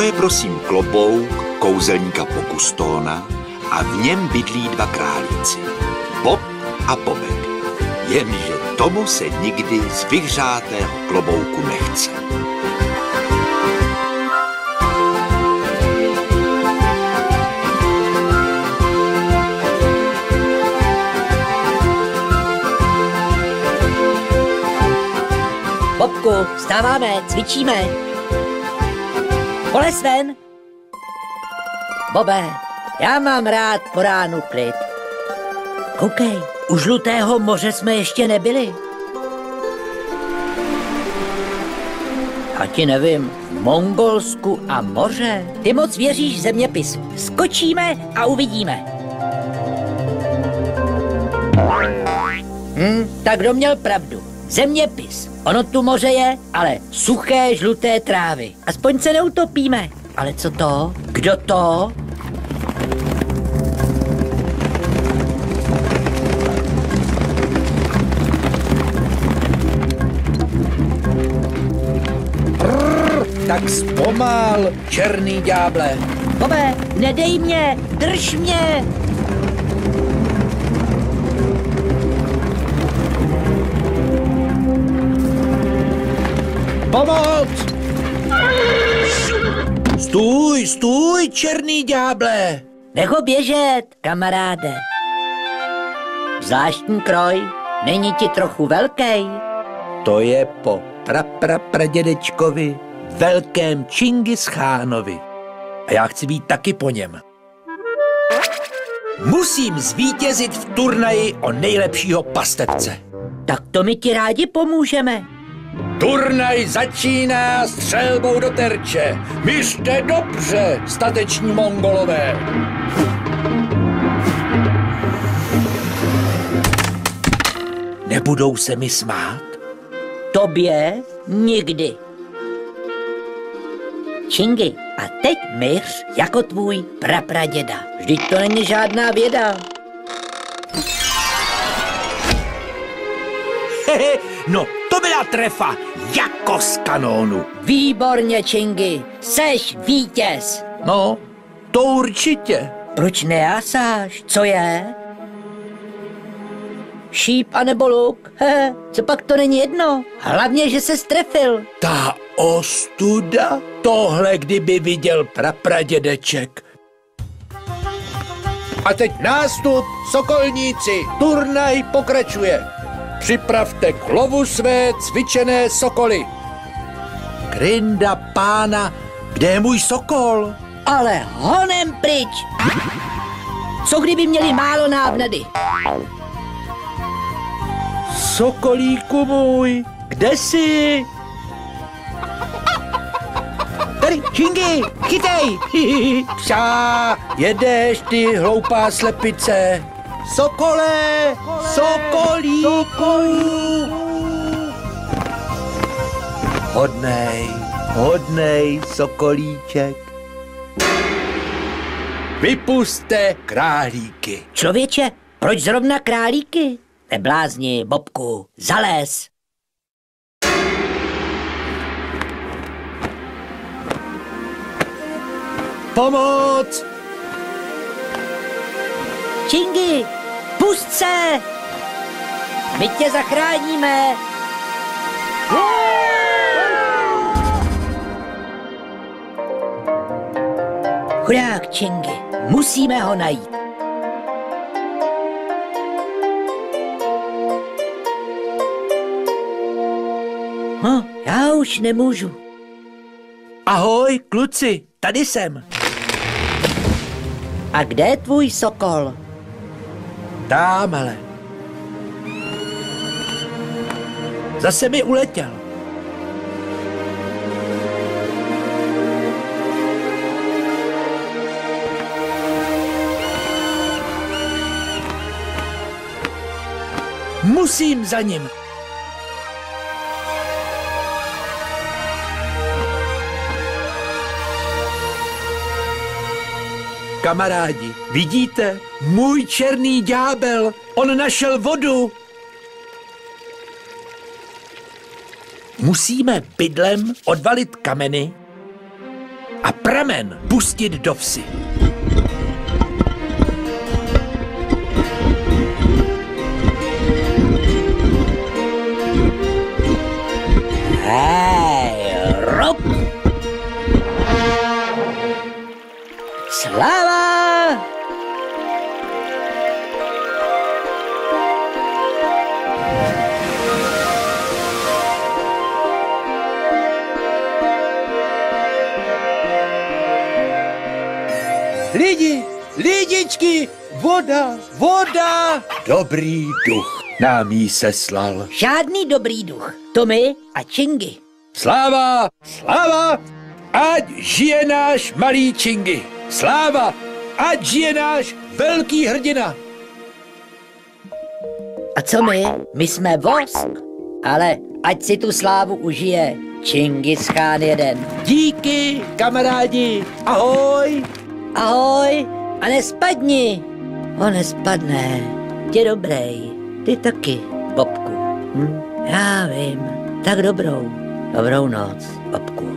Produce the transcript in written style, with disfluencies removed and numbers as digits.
To je prosím klobouk kouzelníka Pokustona a v něm bydlí dva králíci, Bob a Bobek. Jenže tomu se nikdy z vyhřátého klobouku nechce. Bobku, vstáváme, cvičíme. Polez ven. Bobe, já mám rád po ránu klid. Koukej, u Žlutého moře jsme ještě nebyli. A ti nevím, v Mongolsku a moře. Ty moc věříš zeměpisu. Skočíme a uvidíme. Tak kdo měl pravdu? Zeměpis. Ono tu moře je, ale suché, žluté trávy. Aspoň se neutopíme. Ale co to? Kdo to? Tak zpomal, černý ďáble. Bobe, nedej mě, drž mě. Pomoc! Stůj, stůj, černý ďáble! Nech ho běžet, kamaráde. Zvláštní kroj, není ti trochu velký? To je po pradědečkovi, velkém Čingischánovi. A já chci být taky po něm. Musím zvítězit v turnaji o nejlepšího pastevce. Tak to my ti rádi pomůžeme. Turnaj začíná střelbou do terče. Mířte dobře, stateční Mongolové. Nebudou se mi smát? Tobě nikdy. Čingi, a teď myř jako tvůj prapraděda. Vždyť to není žádná věda. No, to byla trefa, jako z kanónu. Výborně, Čingi, seš vítěz. No, to určitě. Proč nejásáš? Co je? Šíp anebo luk? Co pak to není jedno? Hlavně, že se strefil. Ta ostuda? Tohle kdyby viděl prapradědeček. A teď nástup, sokolníci, turnaj pokračuje. Připravte k lovu své cvičené sokoly. Krinda pána, kde je můj sokol? Ale honem pryč. Co kdyby měli málo návnady? Sokolíku můj, kde jsi? Tady, Čingi, chytej! Pšá, jedeš ty hloupá slepice. Sokole, sokolíku! Hodnej sokolíček. Vypuste králíky. Člověče, proč zrovna králíky? Neblázni, Bobku, zalez. Pomoc! Čingi, pust se! My tě zachráníme! Chudák Čingi, musíme ho najít. Já už nemůžu. Ahoj, kluci, tady jsem. A kde je tvůj sokol? Támhle. Zase mi uletěl. Musím za ním. Kamarádi, vidíte? Můj černý ďábel, on našel vodu. Musíme pydlem odvalit kameny a a pramen pustit do vsi. Hej, rob! Sláva! Lidičky, voda, voda! Dobrý duch nám jí seslal. Žádný dobrý duch. Tomy a Čingy. Sláva, sláva, ať žije náš malý Čingy. Sláva, ať žije náš velký hrdina. A co my? My jsme vosk. Ale ať si tu slávu užije Čingis Chán jeden. Díky, kamarádi, ahoj. Ahoj a nespadni. On nespadne. Tě dobrý. Ty taky, Bobku. Já vím. Tak dobrou. Dobrou noc, Bobku.